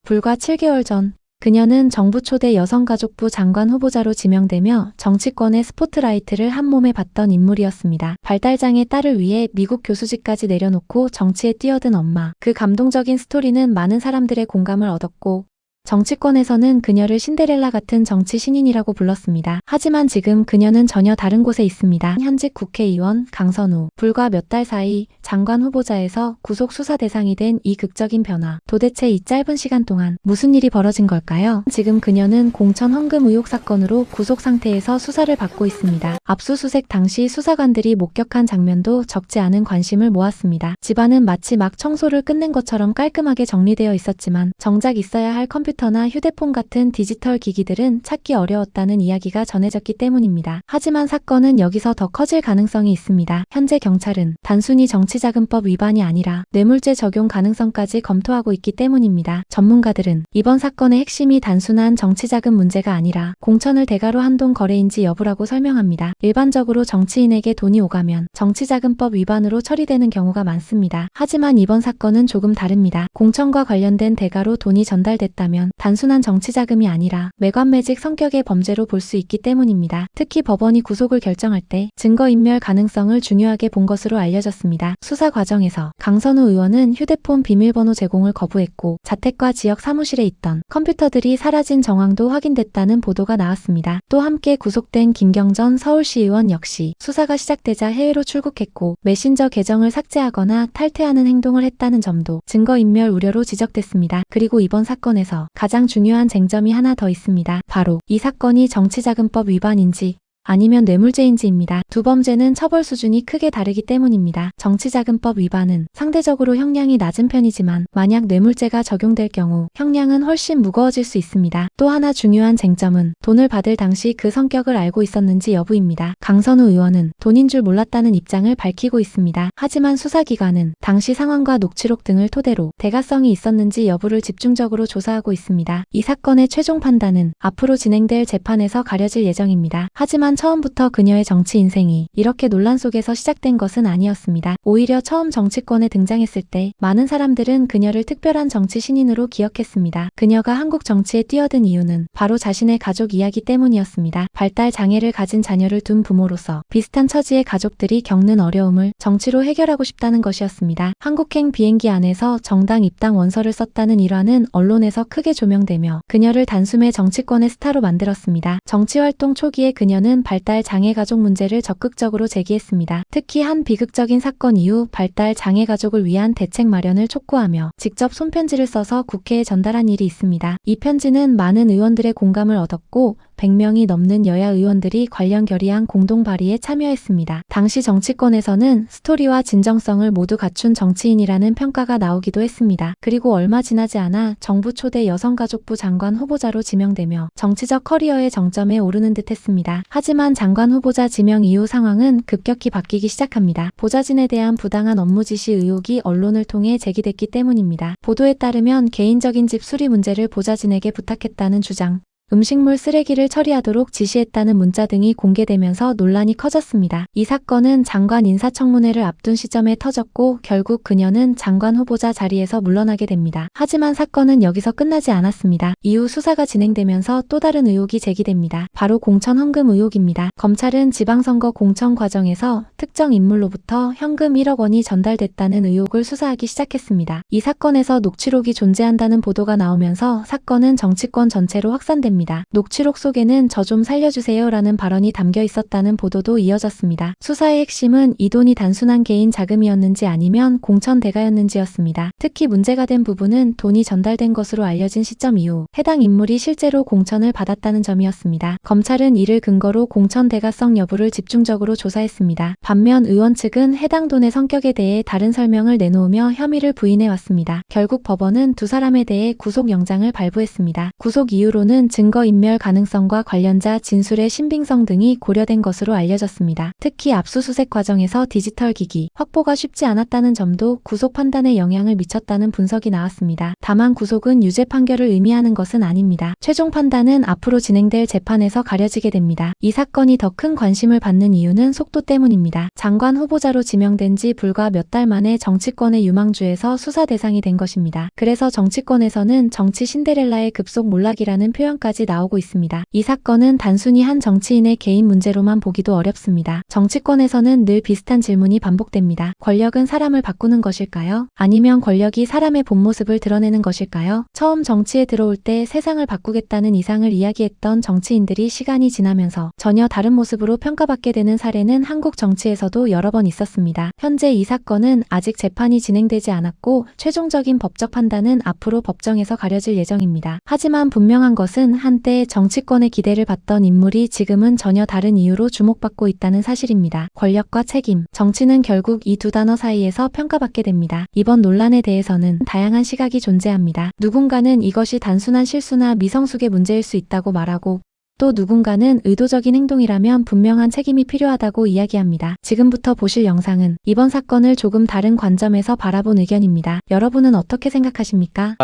불과 7개월 전 그녀는 정부 초대 여성가족부 장관 후보자로 지명되며 정치권의 스포트라이트를 한몸에 받던 인물이었습니다. 발달장애 딸을 위해 미국 교수직까지 내려놓고 정치에 뛰어든 엄마. 그 감동적인 스토리는 많은 사람들의 공감을 얻었고 정치권에서는 그녀를 신데렐라 같은 정치 신인이라고 불렀습니다. 하지만 지금 그녀는 전혀 다른 곳에 있습니다. 현직 국회의원 강선우. 불과 몇 달 사이 장관 후보자에서 구속 수사 대상이 된 이 극적인 변화. 도대체 이 짧은 시간 동안 무슨 일이 벌어진 걸까요? 지금 그녀는 공천 헌금 의혹 사건으로 구속 상태에서 수사를 받고 있습니다. 압수수색 당시 수사관들이 목격한 장면도 적지 않은 관심을 모았습니다. 집안은 마치 막 청소를 끝낸 것처럼 깔끔하게 정리되어 있었지만 정작 있어야 할 컴퓨터나 휴대폰 같은 디지털 기기들은 찾기 어려웠다는 이야기가 전해졌기 때문입니다. 하지만 사건은 여기서 더 커질 가능성이 있습니다. 현재 경찰은 단순히 정치자금법 위반이 아니라 뇌물죄 적용 가능성까지 검토하고 있기 때문입니다. 전문가들은 이번 사건의 핵심이 단순한 정치자금 문제가 아니라 공천을 대가로 한동 거래인지 여부라고 설명합니다. 일반적으로 정치인에게 돈이 오가면 정치자금법 위반으로 처리되는 경우가 많습니다. 하지만 이번 사건은 조금 다릅니다. 공천과 관련된 대가로 돈이 전달됐다면 단순한 정치자금이 아니라 매관매직 성격의 범죄로 볼 수 있기 때문입니다. 특히 법원이 구속을 결정할 때 증거인멸 가능성을 중요하게 본 것으로 알려졌습니다. 수사 과정에서 강선우 의원은 휴대폰 비밀번호 제공을 거부했고 자택과 지역 사무실에 있던 컴퓨터들이 사라진 정황도 확인됐다는 보도가 나왔습니다. 또 함께 구속된 김경전 서울시의원 역시 수사가 시작되자 해외로 출국했고 메신저 계정을 삭제하거나 탈퇴하는 행동을 했다는 점도 증거인멸 우려로 지적됐습니다. 그리고 이번 사건에서 가장 중요한 쟁점이 하나 더 있습니다. 바로 이 사건이 정치자금법 위반인지 아니면 뇌물죄인지입니다. 두 범죄는 처벌 수준이 크게 다르기 때문입니다. 정치자금법 위반은 상대적으로 형량이 낮은 편이지만 만약 뇌물죄가 적용될 경우 형량은 훨씬 무거워질 수 있습니다. 또 하나 중요한 쟁점은 돈을 받을 당시 그 성격을 알고 있었는지 여부입니다. 강선우 의원은 돈인 줄 몰랐다는 입장을 밝히고 있습니다. 하지만 수사기관은 당시 상황과 녹취록 등을 토대로 대가성이 있었는지 여부를 집중적으로 조사하고 있습니다. 이 사건의 최종 판단은 앞으로 진행될 재판에서 가려질 예정입니다. 하지만 처음부터 그녀의 정치 인생이 이렇게 논란 속에서 시작된 것은 아니었습니다. 오히려 처음 정치권에 등장했을 때 많은 사람들은 그녀를 특별한 정치 신인으로 기억했습니다. 그녀가 한국 정치에 뛰어든 이유는 바로 자신의 가족 이야기 때문이었습니다. 발달 장애를 가진 자녀를 둔 부모로서 비슷한 처지의 가족들이 겪는 어려움을 정치로 해결하고 싶다는 것이었습니다. 한국행 비행기 안에서 정당 입당 원서를 썼다는 일화는 언론에서 크게 조명되며 그녀를 단숨에 정치권의 스타로 만들었습니다. 정치활동 초기에 그녀는 발달 장애 가족 문제를 적극적으로 제기했습니다. 특히 한 비극적인 사건 이후 발달 장애 가족을 위한 대책 마련을 촉구하며 직접 손편지를 써서 국회에 전달한 일이 있습니다. 이 편지는 많은 의원들의 공감을 얻었고 100명이 넘는 여야 의원들이 관련 결의안 공동 발의에 참여했습니다. 당시 정치권에서는 스토리와 진정성을 모두 갖춘 정치인이라는 평가가 나오기도 했습니다. 그리고 얼마 지나지 않아 정부 초대 여성가족부 장관 후보자로 지명되며 정치적 커리어의 정점에 오르는 듯 했습니다. 하지만 장관 후보자 지명 이후 상황은 급격히 바뀌기 시작합니다. 보좌진에 대한 부당한 업무 지시 의혹이 언론을 통해 제기됐기 때문입니다. 보도에 따르면 개인적인 집 수리 문제를 보좌진에게 부탁했다는 주장, 음식물 쓰레기를 처리하도록 지시했다는 문자 등이 공개되면서 논란이 커졌습니다. 이 사건은 장관 인사청문회를 앞둔 시점에 터졌고 결국 그녀는 장관 후보자 자리에서 물러나게 됩니다. 하지만 사건은 여기서 끝나지 않았습니다. 이후 수사가 진행되면서 또 다른 의혹이 제기됩니다. 바로 공천 헌금 의혹입니다. 검찰은 지방선거 공천 과정에서 특정 인물로부터 현금 1억 원이 전달됐다는 의혹을 수사하기 시작했습니다. 이 사건에서 녹취록이 존재한다는 보도가 나오면서 사건은 정치권 전체로 확산됩니다. 녹취록 속에는 "저 좀 살려주세요 라는 발언이 담겨 있었다는 보도도 이어졌습니다. 수사의 핵심은 이 돈이 단순한 개인 자금이었는지 아니면 공천 대가였는지였습니다. 특히 문제가 된 부분은 돈이 전달된 것으로 알려진 시점 이후 해당 인물이 실제로 공천을 받았다는 점이었습니다. 검찰은 이를 근거로 공천 대가성 여부를 집중적으로 조사했습니다. 반면 의원 측은 해당 돈의 성격에 대해 다른 설명을 내놓으며 혐의를 부인해왔습니다. 결국 법원은 두 사람에 대해 구속영장을 발부했습니다. 구속 이유로는 증거인멸 가능성과 관련자 진술의 신빙성 등이 고려된 것으로 알려졌습니다. 특히 압수수색 과정에서 디지털 기기 확보가 쉽지 않았다는 점도 구속 판단에 영향을 미쳤다는 분석이 나왔습니다. 다만 구속은 유죄 판결을 의미하는 것은 아닙니다. 최종 판단은 앞으로 진행될 재판에서 가려지게 됩니다. 이 사건이 더 큰 관심을 받는 이유는 속도 때문입니다. 장관 후보자로 지명된 지 불과 몇 달 만에 정치권의 유망주에서 수사 대상이 된 것입니다. 그래서 정치권에서는 정치 신데렐라의 급속 몰락이라는 표현까지 나오고 있습니다. 이 사건은 단순히 한 정치인의 개인 문제로만 보기도 어렵습니다. 정치권에서는 늘 비슷한 질문이 반복됩니다. 권력은 사람을 바꾸는 것일까요? 아니면 권력이 사람의 본 모습을 드러내는 것일까요? 처음 정치에 들어올 때 세상을 바꾸겠다는 이상을 이야기했던 정치인들이 시간이 지나면서 전혀 다른 모습으로 평가받게 되는 사례는 한국 정치에서도 여러 번 있었습니다. 현재 이 사건은 아직 재판이 진행되지 않았고 최종적인 법적 판단은 앞으로 법정에서 가려질 예정입니다. 하지만 분명한 것은 한때 정치권의 기대를 받던 인물이 지금은 전혀 다른 이유로 주목받고 있다는 사실입니다. 권력과 책임, 정치는 결국 이 두 단어 사이에서 평가받게 됩니다. 이번 논란에 대해서는 다양한 시각이 존재합니다. 누군가는 이것이 단순한 실수나 미성숙의 문제일 수 있다고 말하고 또 누군가는 의도적인 행동이라면 분명한 책임이 필요하다고 이야기합니다. 지금부터 보실 영상은 이번 사건을 조금 다른 관점에서 바라본 의견입니다. 여러분은 어떻게 생각하십니까?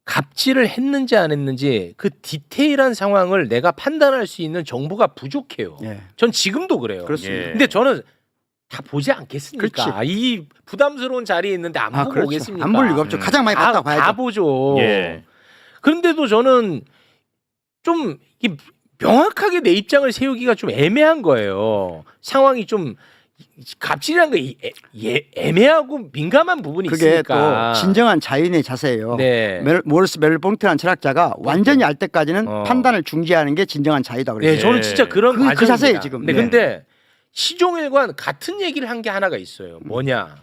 갑질을 했는지 안 했는지 그 디테일한 상황을 내가 판단할 수 있는 정보가 부족해요. 예. 전 지금도 그래요. 그렇습니다. 근데 저는 다 보지 않겠습니까? 그렇지. 이 부담스러운 자리에 있는데 안 보고 그렇죠. 오겠습니까? 안 볼 리가 없죠. 가장 많이 봤다고 봐야죠. 다 보죠. 예. 그런데도 저는 좀 명확하게 내 입장을 세우기가 좀 애매한 거예요. 상황이 좀 갑질이라는 게 애매하고 민감한 부분이 그게 있으니까. 또 진정한 자연의 자세예요. 네. 모리스 멜봉트라는 철학자가 완전히 알 때까지는 판단을 중지하는 게 진정한 자유다 그랬어요. 네, 저는 진짜 그런 그 과정입니다. 자세예요, 지금. 네, 네. 근데 시종일관 같은 얘기를 한 게 하나가 있어요. 뭐냐?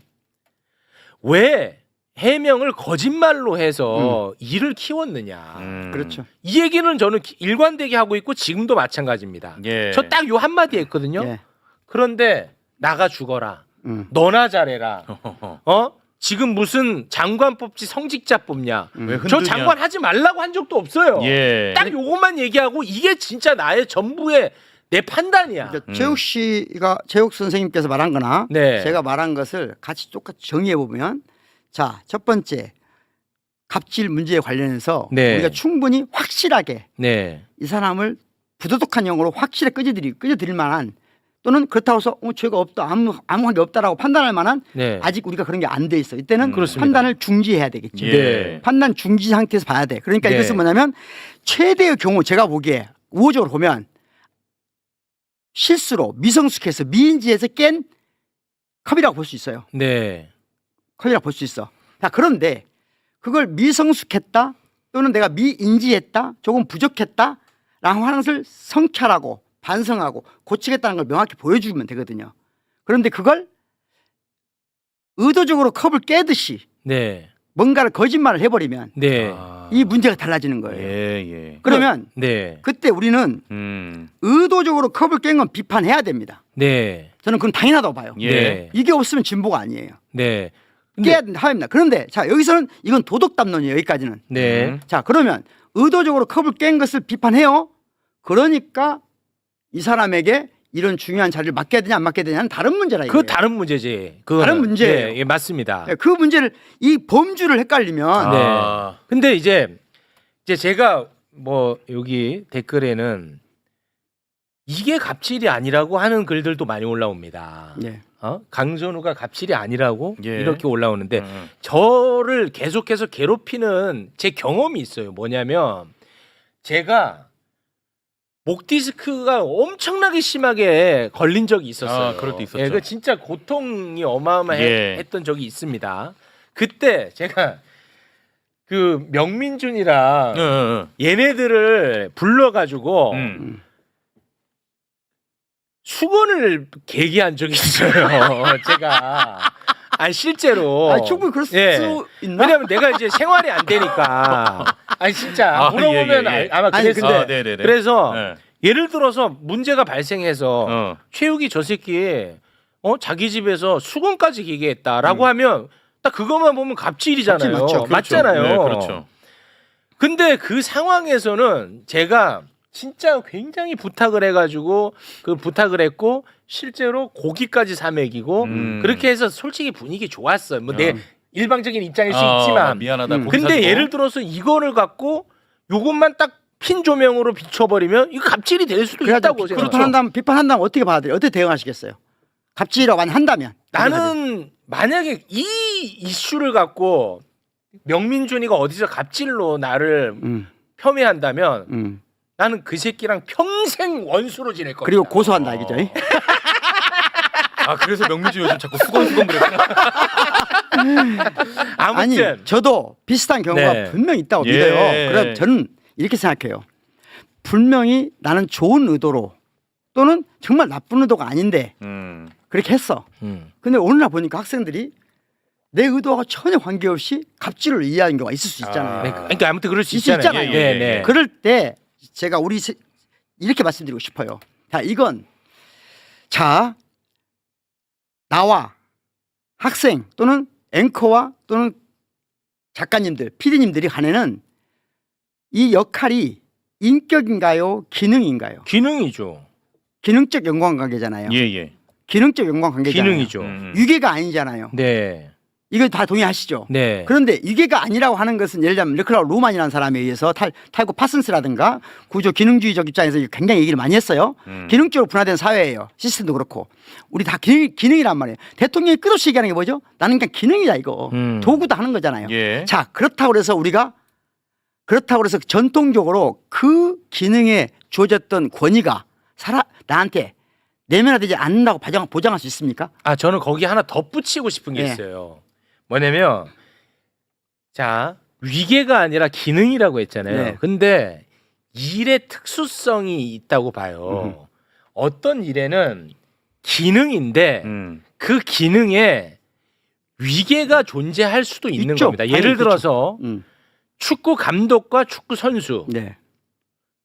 왜 해명을 거짓말로 해서 일을 키웠느냐? 그렇죠. 이 얘기는 저는 일관되게 하고 있고 지금도 마찬가지입니다. 예. 저 딱 요 한마디 했거든요. 예. 그런데 나가 죽어라. 너나 잘해라. 지금 무슨 장관 뽑지 성직자 뽑냐? 왜 저 흔드냐? 장관 하지 말라고 한 적도 없어요. 예. 딱 요것만 얘기하고 이게 진짜 나의 전부의 내 판단이야. 그러니까 제욱 선생님께서 말한 거나 네. 제가 말한 것을 같이 똑같이 정리해 보면 자, 첫 번째 갑질 문제에 관련해서 네. 우리가 충분히 확실하게 네. 이 사람을 부도덕한 용어로 확실히 끄져드릴 만한 또는 그렇다고 해서 죄가 없다 아무 관계 없다라고 판단할 만한 네. 아직 우리가 그런 게 안 돼 있어. 이때는 그렇습니다. 판단을 중지해야 되겠죠. 네. 판단 중지 상태에서 봐야 돼. 그러니까 네. 이것은 뭐냐면 최대의 경우 제가 보기에 우호적으로 보면 실수로 미성숙해서 미인지에서 깬 컵이라고 볼 수 있어요. 네. 컵이라고 볼 수 있어. 자, 그런데 그걸 미성숙했다 또는 내가 미인지했다 조금 부족했다 라고 하는 것을 성찰하고 반성하고 고치겠다는 걸 명확히 보여주면 되거든요. 그런데 그걸 의도적으로 컵을 깨듯이 네. 뭔가를 거짓말을 해버리면 네. 이 문제가 달라지는 거예요. 예. 그러면 네. 그때 우리는 음. 의도적으로 컵을 깬 건 비판해야 됩니다. 네. 저는 그건 당연하다고 봐요. 예. 네. 이게 없으면 진보가 아니에요. 네. 깨야 합니다. 그런데 자 여기서는 이건 도덕담론이에요. 여기까지는. 네. 자 그러면 의도적으로 컵을 깬 것을 비판해요. 그러니까 이 사람에게 이런 중요한 자리를 맡겨야 되냐 안 맡겨야 되냐는 다른 문제라 이거예요. 그 다른 문제지. 그거는. 다른 문제예요. 네, 예, 맞습니다. 그 문제를 이 범주를 헷갈리면 네. 근데 이제 제가 뭐 여기 댓글에는 이게 갑질이 아니라고 하는 글들도 많이 올라옵니다. 네. 강선우가 갑질이 아니라고 예. 이렇게 올라오는데 저를 계속해서 괴롭히는 제 경험이 있어요. 뭐냐면 제가 목 디스크가 엄청나게 심하게 걸린 적이 있었어요. 그럴 때 있었죠. 예, 그 진짜 고통이 어마어마했던 예. 적이 있습니다. 그때 제가 그 명민준이랑 얘네들을 불러가지고 수건을 계기한 적이 있어요. 제가 실제로 충분히 그럴 수 있나? 왜냐면 내가 이제 생활이 안 되니까 진짜 물어보면 예. 아마 그랬을 때 네네네. 그래서 네. 예를 들어서 문제가 발생해서 최욱이 저 새끼 자기 집에서 수건까지 기계했다라고 하면 딱 그것만 보면 갑질이잖아요. 갑질 맞죠. 맞잖아요. 네, 그렇죠. 근데 그 상황에서는 제가 진짜 굉장히 부탁을 해가지고 그 부탁을 했고 실제로 고기까지 사 먹이고 그렇게 해서 솔직히 분위기 좋았어요. 뭐 내 일방적인 입장일 수 있지만 미안하다. 고기 근데 사주고. 예를 들어서 이거를 갖고 요것만 딱 핀 조명으로 비춰버리면 이거 갑질이 될 수도 있다고 생각해요. 비판한다면 어떻게 받아들여요? 어떻게 대응하시겠어요? 갑질이라고 한다면 나는 만약에 이 이슈를 갖고 명민준이가 어디서 갑질로 나를 폄훼한다면 나는 그 새끼랑 평생 원수로 지낼 겁니다. 그리고 고소한다 알겠죠? 아 그래서 명민준 요즘 자꾸 수건수건 그랬구나. 아니 아무튼 저도 비슷한 경우가 네. 분명히 있다고 예. 믿어요. 그래서 저는 이렇게 생각해요. 분명히 나는 좋은 의도로 또는 정말 나쁜 의도가 아닌데 그렇게 했어. 근데 오늘날 보니까 학생들이 내 의도와 전혀 관계없이 갑질을 이해하는 경우가 있을 수 있잖아요. 네, 그러니까 아무튼 그럴 수 있을 있잖아요. 있잖아요. 네, 네. 그럴 때 제가 이렇게 말씀드리고 싶어요. 자, 이건 자 나와 학생 또는 앵커와 또는 작가님들, PD님들이 간에는 이 역할이 인격인가요, 기능인가요? 기능이죠. 기능적 연관관계잖아요. 예예. 기능적 연관관계잖아요. 기능이죠. 유괴가 아니잖아요. 네. 이거 다 동의하시죠? 네. 그런데 유괴가 아니라고 하는 것은 예를 들면 르클라우 루만이라는 사람에 의해서 탈고 파슨스라든가 구조 기능주의적 입장에서 굉장히 얘기를 많이 했어요. 기능적으로 분화된 사회예요. 시스템도 그렇고. 우리 다 기능이란 말이에요. 대통령이 끝없이 얘기하는 게 뭐죠? 나는 그냥 기능이다 이거. 도구도 하는 거잖아요. 예. 자, 그렇다고 해서 전통적으로 그 기능에 주어졌던 권위가 나한테 내면화되지 않는다고 보장할 수 있습니까? 아 저는 거기 하나 덧붙이고 싶은 게 네. 있어요. 뭐냐면 자 위계가 아니라 기능이라고 했잖아요. 네. 근데 일의 특수성이 있다고 봐요. 어떤 일에는 기능인데 그 기능에 위계가 존재할 수도 있는 있죠. 겁니다. 당연히 예를 그렇죠. 들어서 축구 감독과 축구 선수 네.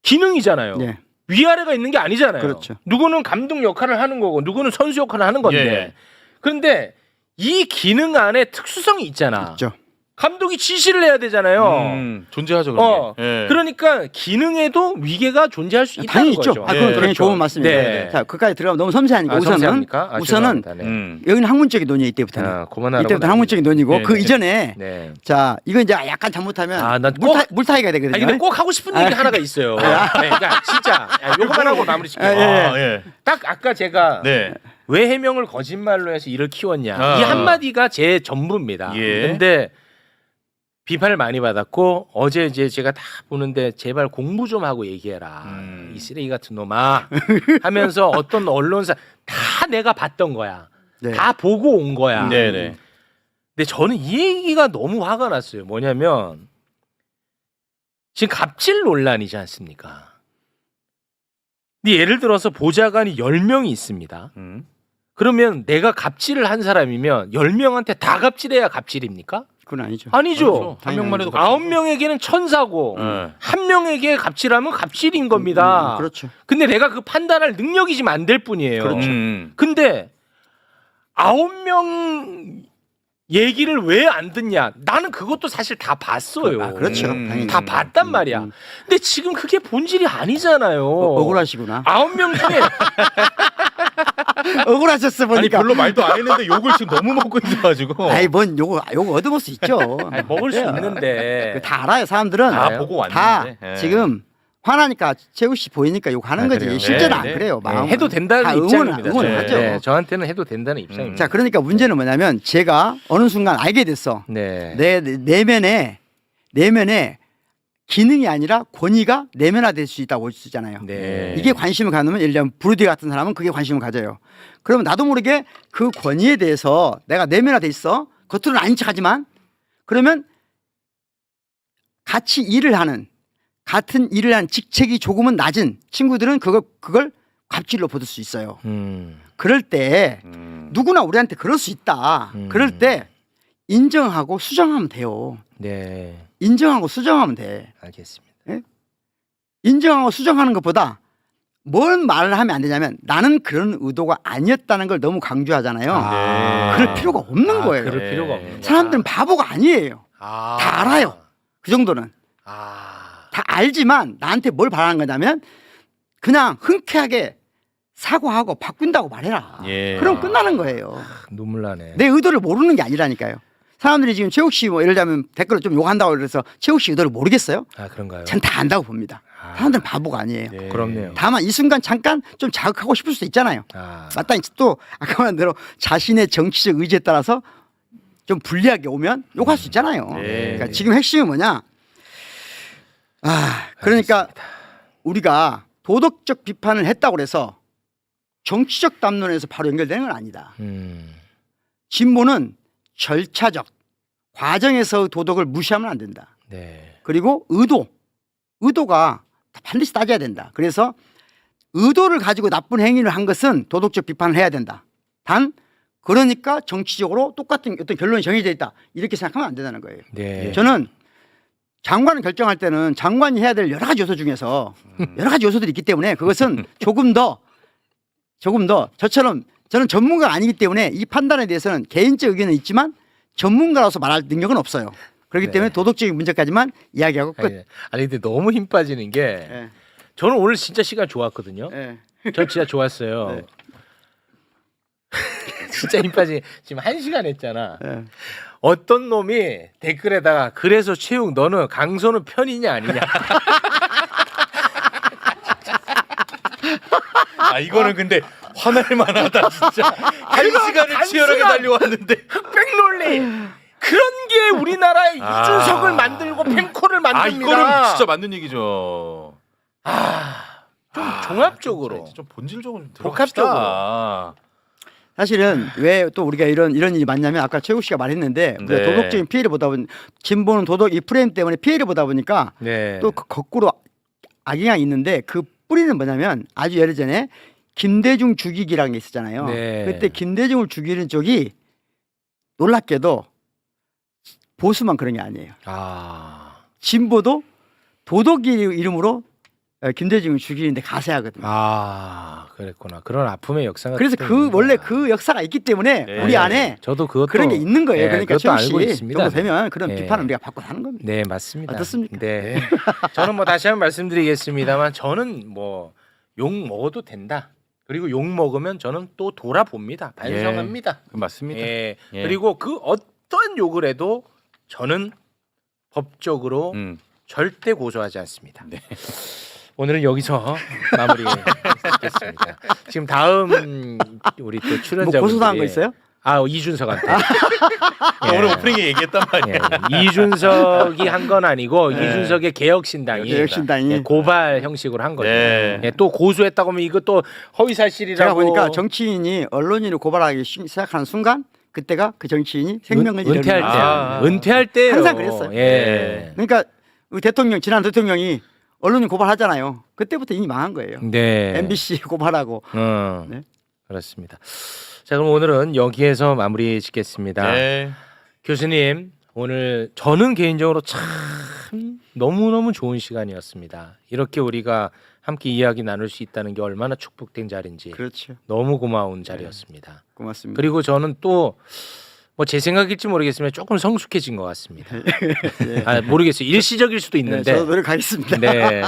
기능이잖아요. 네. 위아래가 있는 게 아니잖아요. 그렇죠. 누구는 감독 역할을 하는 거고 누구는 선수 역할을 하는 건데 예. 그런데 이 기능 안에 특수성이 있잖아. 있죠. 감독이 지시를 해야 되잖아요. 존재하죠 그런 게. 예. 그러니까 기능에도 위계가 존재할 수 있다는 당연히 있죠. 거죠. 그건 굉장히 그렇죠. 좋은 말씀입니다. 네. 자, 그까지 들어가면 너무 섬세하니까 아, 섬세합니까? 우선은 죄송합니다. 네. 여기는 학문적인 논의 이때부터는. 아, 그만하라고 이때부터 학문적인 논의고 네, 그 네. 이전에 네. 자, 이거 이제 약간 잘못하면 아, 난 꼭- 물타기가 되거든요. 아니 근데 꼭 하고 싶은 얘기 하나가 있어요. 네, 그러니까 진짜 요거만 하고 마무리 시켜요. 아, 예. 딱 아까 제가 네. 왜 해명을 거짓말로 해서 이를 키웠냐 아. 이 한마디가 제 전부입니다. 예. 근데 비판을 많이 받았고 어제 이제 제가 다 보는데 제발 공부 좀 하고 얘기해라 이 쓰레기 같은 놈아 하면서 어떤 언론사 다 내가 봤던 거야. 네. 다 보고 온 거야. 네네. 근데 저는 이 얘기가 너무 화가 났어요. 뭐냐면 지금 갑질 논란이지 않습니까? 근데 예를 들어서 보좌관이 10명이 있습니다. 그러면 내가 갑질을 한 사람이면 10명한테 다 갑질해야 갑질입니까? 그건 아니죠. 아니죠. 그렇죠. 한 명만 해도 9명에게는 천사고 네. 한 명에게 갑질하면 갑질인 겁니다. 그렇죠. 근데 내가 그 판단할 능력이 지금 안 될 뿐이에요. 그렇죠. 근데 9명 얘기를 왜 안 듣냐? 나는 그것도 사실 다 봤어요. 그렇죠. 당연히. 다 봤단 말이야. 근데 지금 그게 본질이 아니잖아요. 억울하시구나. 9명 중에 억울하셨어 아니 보니까. 별로 말도 안 했는데 욕을 지금 너무 먹고 있어가지고. 아이 뭔 요거 얻어볼 수 있죠. 아니, 먹을 수 그래요. 있는데 그거 다 알아요. 사람들은 다 보고 다 왔는데. 예. 지금 화나니까 재우 씨 보이니까 욕하는 아, 거지. 그래요? 실제는 네, 안 네. 그래요. 마음은. 해도 된다는 다 입장입니다. 응원을 네, 하죠. 네, 저한테는 해도 된다는 입장입니다. 자, 그러니까 문제는 뭐냐면 제가 어느 순간 알게 됐어. 네. 내 내면에 기능이 아니라 권위가 내면화될 수 있다고 볼 수 있잖아요. 네. 이게 관심을 갖으면 예를 들면 브루디 같은 사람은 그게 관심을 가져요. 그러면 나도 모르게 그 권위에 대해서 내가 내면화돼 있어. 겉으로는 아닌 척하지만 그러면 같이 일을 하는 같은 일을 한 직책이 조금은 낮은 친구들은 그걸 갑질로 보을 수 있어요. 그럴 때 누구나 우리한테 그럴 수 있다. 그럴 때 인정하고 수정하면 돼요. 네. 인정하고 수정하면 돼. 알겠습니다. 인정하고 수정하는 것보다 뭔 말을 하면 안 되냐면 나는 그런 의도가 아니었다는 걸 너무 강조하잖아요. 네. 그럴 필요가 없는 거예요. 그럴 필요가 없는 사람들은 바보가 아니에요. 다 다 알아요. 그 정도는. 아. 다 알지만 나한테 뭘 바라는 거냐면 그냥 흔쾌하게 사과하고 바꾼다고 말해라. 예. 그럼 끝나는 거예요. 눈물 나네. 내 의도를 모르는 게 아니라니까요. 사람들이 지금 최욱 씨 뭐 예를 들면 댓글을 좀 욕한다고 그래서 최욱 씨 의도를 모르겠어요? 아 그런가요? 전 다 안다고 봅니다. 사람들은 바보가 아니에요. 네. 부럽네요. 다만 이 순간 잠깐 좀 자극하고 싶을 수도 있잖아요. 아, 마땅히 또 아까 말한 대로 자신의 정치적 의지에 따라서 좀 불리하게 오면 욕할 수 있잖아요. 네. 그러니까 지금 핵심은 뭐냐? 그러니까 우리가 도덕적 비판을 했다고 그래서 정치적 담론에서 바로 연결되는 건 아니다. 진보는 절차적 과정에서 도덕을 무시하면 안 된다. 네. 그리고 의도가 반드시 따져야 된다. 그래서 의도를 가지고 나쁜 행위를 한 것은 도덕적 비판을 해야 된다. 단 그러니까 정치적으로 똑같은 어떤 결론이 정해져 있다. 이렇게 생각하면 안 된다는 거예요. 네. 저는 장관을 결정할 때는 장관이 해야 될 여러 가지 요소 중에서 여러 가지 요소들이 있기 때문에 그것은 조금 더 저처럼 저는 전문가가 아니기 때문에 이 판단에 대해서는 개인적 의견은 있지만 전문가로서 말할 능력은 없어요. 그렇기 네. 때문에 도덕적인 문제까지만 이야기하고 끝. 아니 근데 너무 힘 빠지는 게 예. 저는 오늘 진짜 시간 좋았거든요. 예. 전 진짜 좋았어요. 네. 진짜 힘 빠지. 지금 1시간 했잖아. 예. 어떤 놈이 댓글에다가 그래서 최욱 너는 강선우 편이냐 아니냐. 아 이거는 근데 화날 만하다 진짜. 한 시간을 단순한- 치열하게 달려왔는데. 흑백 논리. 그런 게 우리나라의 아. 이준석을 만들고 팽코를 아 만듭니다. 이거는 진짜 맞는 얘기죠. 좀 종합적으로. 좀 본질적으로 좀 복합적으로. 들어갑시다. 사실은 왜 또 우리가 이런 일이 많냐면 아까 최욱 씨가 말했는데 우리가 네. 도덕적인 피해를 보다 보니 진보는 도덕 이 프레임 때문에 피해를 보다 보니까 네. 또 거꾸로 악영향이 있는데 그 뿌리는 뭐냐면 아주 예를 전에 김대중 죽이기라는 게 있었잖아요. 네. 그때 김대중을 죽이는 쪽이 놀랍게도 보수만 그런 게 아니에요. 아. 진보도 도덕의 이름으로 김대중을 죽이는데 가세하거든요. 아, 그랬구나. 그런 아픔의 역사가 그래서 또 그 있는구나. 원래 그 역사가 있기 때문에 네. 우리 안에 저도 그것도 그런 게 있는 거예요. 네, 그러니까 그것도 최욱 알고 씨 있습니다. 정도 되면 그런 네. 비판을 우리가 받고 하는 겁니다. 네, 맞습니다. 어떻습니까? 네. 저는 뭐 다시 한번 말씀드리겠습니다만 저는 뭐 욕 먹어도 된다. 그리고 욕 먹으면 저는 또 돌아봅니다. 반성합니다. 맞습니다. 예. 예. 그리고 그 어떤 욕을 해도 저는 법적으로 절대 고소하지 않습니다. 네. 오늘은 여기서 마무리 짓겠습니다. 지금 다음 우리 또 뭐 출연자분들이 고소당한 거 있어요? 아, 이준석한테. 오늘 오프닝에 얘기했단 말이야. 예, 이준석이 한 건 아니고 네. 이준석의 개혁신당이 개혁신당이. 예, 고발 형식으로 한 거죠. 네. 예, 또 고소했다고 하면 이거 또 허위사실이라고. 제가 보니까 정치인이 언론인을 고발하기 시작하는 순간 그때가 그 정치인이 생명을 잃는 은퇴할 때, 아. 은퇴할 때 항상 그랬어요. 예. 그러니까 우리 대통령 지난 대통령이 언론인 고발하잖아요. 그때부터 이미 망한 거예요. 네. MBC 고발하고 네. 그렇습니다. 자, 그럼 오늘은 여기에서 마무리 짓겠습니다. 네. 교수님, 오늘 저는 개인적으로 참 너무너무 좋은 시간이었습니다. 이렇게 우리가 함께 이야기 나눌 수 있다는 게 얼마나 축복된 자리인지 그렇죠. 너무 고마운 자리였습니다. 고맙습니다. 그리고 저는 또 뭐 제 생각일지 모르겠지만 조금 성숙해진 것 같습니다. 아, 모르겠어요. 일시적일 수도 네, 있는데. 저도 노력하겠습니다. 네.